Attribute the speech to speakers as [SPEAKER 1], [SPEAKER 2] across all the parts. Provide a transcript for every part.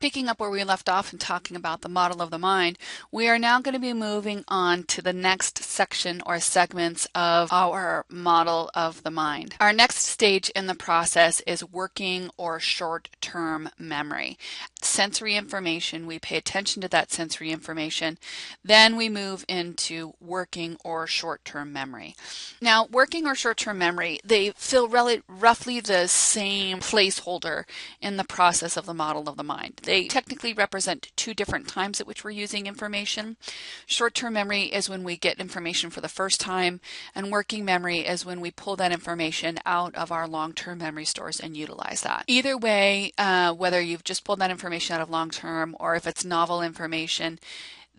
[SPEAKER 1] Picking up where we left off and talking about the model of the mind, we are now going to be moving on to the next section or segments of our model of the mind. Our next stage in the process is working or short-term memory. Sensory information, we pay attention to that sensory information. Then we move into working or short-term memory. Now, working or short-term memory, they fill roughly the same placeholder in the process of the model of the mind. They technically represent two different times at which we're using information. Short-term memory is when we get information for the first time, and working memory is when we pull that information out of our long-term memory stores and utilize that. Either way, whether you've just pulled that information out of long-term or if it's novel information,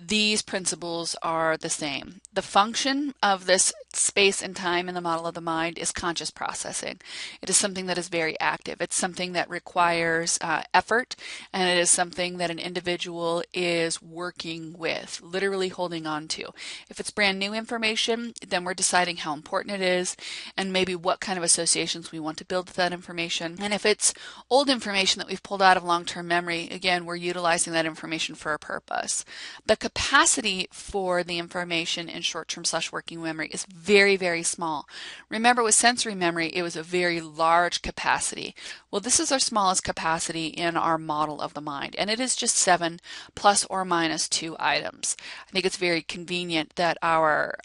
[SPEAKER 1] these principles are the same. The function of this space and time in the model of the mind is conscious processing. It is something that is very active. It's something that requires effort, and it is something that an individual is working with, literally holding on to. If it's brand new information, then we're deciding how important it is and maybe what kind of associations we want to build with that information. And if it's old information that we've pulled out of long-term memory, again, we're utilizing that information for a purpose. The capacity for the information in short-term / working memory is very, very small. Remember, with sensory memory, it was a very large capacity. Well, this is our smallest capacity in our model of the mind, and it is just 7 plus or minus 2 items. I think it's very convenient that our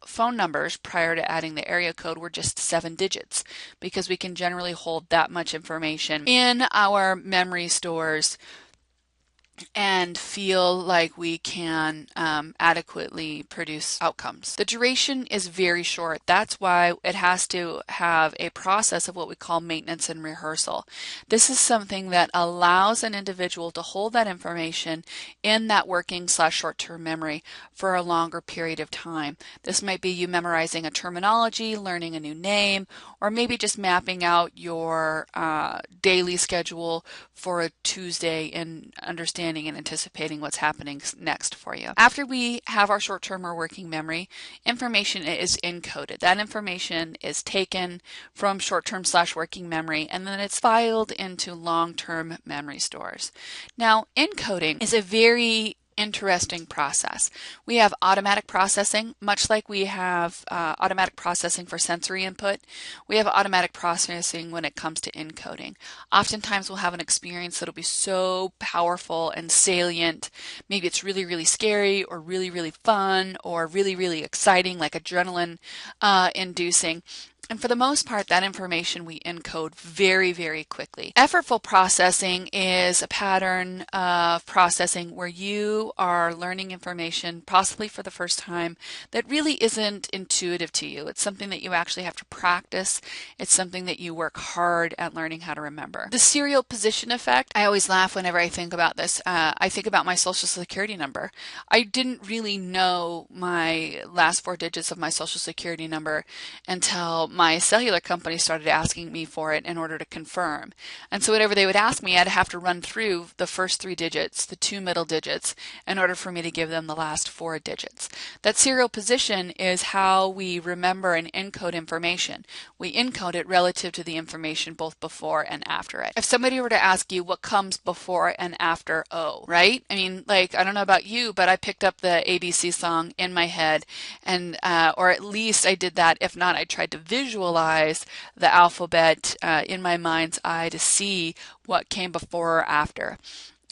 [SPEAKER 1] phone numbers prior to adding the area code were just 7 digits, because we can generally hold that much information in our memory stores and feel like we can adequately produce outcomes. The duration is very short. That's why it has to have a process of what we call maintenance and rehearsal. This is something that allows an individual to hold that information in that working / short-term memory for a longer period of time. This might be you memorizing a terminology, learning a new name, or maybe just mapping out your daily schedule for a Tuesday and understanding and anticipating what's happening next for you. After we have our short-term or working memory, information is encoded. That information is taken from short-term / working memory, and then it's filed into long-term memory stores. Now, encoding is a very interesting process. We have automatic processing, much like we have automatic processing for sensory input. We have automatic processing when it comes to encoding. Oftentimes we'll have an experience that'll be so powerful and salient. Maybe it's really, really scary or really, really fun or really, really exciting, like adrenaline inducing. And for the most part, that information we encode very, very quickly. Effortful processing is a pattern of processing where you are learning information, possibly for the first time, that really isn't intuitive to you. It's something that you actually have to practice. It's something that you work hard at learning how to remember. The serial position effect, I always laugh whenever I think about this. I think about my Social Security number. I didn't really know my last 4 digits of my Social Security number until my cellular company started asking me for it in order to confirm. And so whenever they would ask me, I'd have to run through the first 3 digits, the 2 middle digits, in order for me to give them the last 4 digits. That serial position is how we remember and encode information. We encode it relative to the information both before and after it. If somebody were to ask you what comes before and after O, right? I mean, like, I don't know about you, but I picked up the ABC song in my head, and or at least I did that. If not, I tried to visualize the alphabet in my mind's eye to see what came before or after.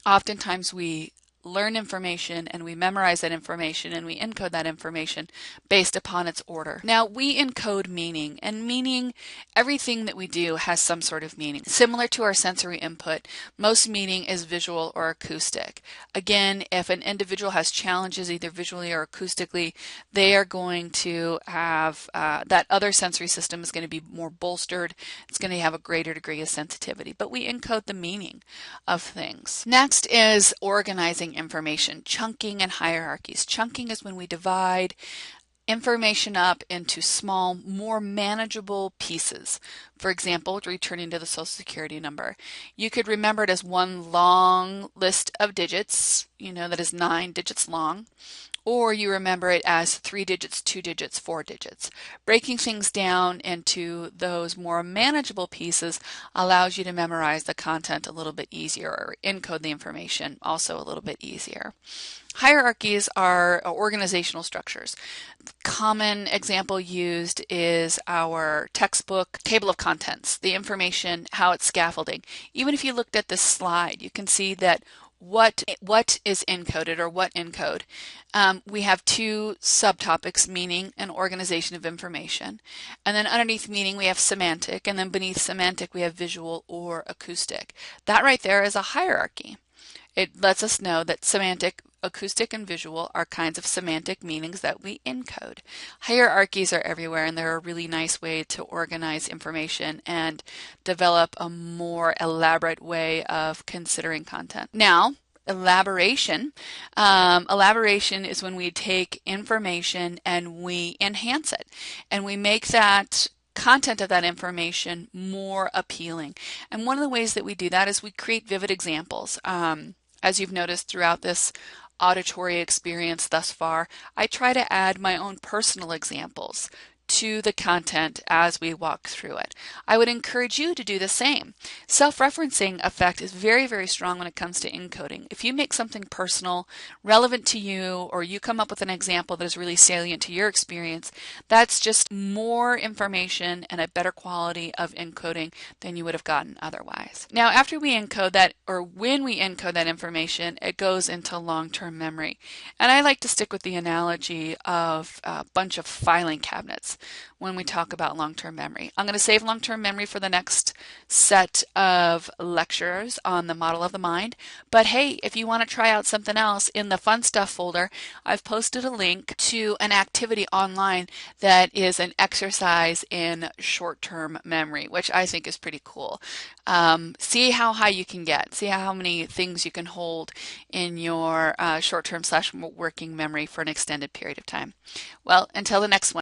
[SPEAKER 1] Oftentimes we learn information and we memorize that information and we encode that information based upon its order. Now, we encode meaning, and meaning, everything that we do has some sort of meaning. Similar to our sensory input, most meaning is visual or acoustic. Again, if an individual has challenges either visually or acoustically, they are going to have that other sensory system is going to be more bolstered. It's going to have a greater degree of sensitivity, but we encode the meaning of things. Next is organizing information, chunking and hierarchies. Chunking is when we divide information up into small, more manageable pieces. For example, returning to the Social Security number. You could remember it as one long list of digits, that is 9 digits long. or you remember it as 3 digits, 2 digits, 4 digits. Breaking things down into those more manageable pieces allows you to memorize the content a little bit easier, or encode the information also a little bit easier. Hierarchies are organizational structures. The common example used is our textbook table of contents, the information, how it's scaffolding. Even if you looked at this slide, you can see that what is encoded, or what encode. We have two subtopics, meaning and organization of information. And then underneath meaning we have semantic, and then beneath semantic we have visual or acoustic. That right there is a hierarchy. It lets us know that semantic, acoustic, and visual are kinds of semantic meanings that we encode. Hierarchies are everywhere, and they're a really nice way to organize information and develop a more elaborate way of considering content. Now, elaboration. Elaboration is when we take information and we enhance it, and we make that content of that information more appealing. And one of the ways that we do that is we create vivid examples. As you've noticed throughout this auditory experience thus far, I try to add my own personal examples to the content as we walk through it. I would encourage you to do the same. Self-referencing effect is very, very strong when it comes to encoding. If you make something personal, relevant to you, or you come up with an example that is really salient to your experience, that's just more information and a better quality of encoding than you would have gotten otherwise. Now, after we encode that, or when we encode that information, it goes into long-term memory. And I like to stick with the analogy of a bunch of filing cabinets when we talk about long-term memory. I'm going to save long-term memory for the next set of lectures on the model of the mind. But hey, if you want to try out something else, in the fun stuff folder, I've posted a link to an activity online that is an exercise in short-term memory, which I think is pretty cool. See how high you can get. See how many things you can hold in your short-term / working memory for an extended period of time. Well, until the next one.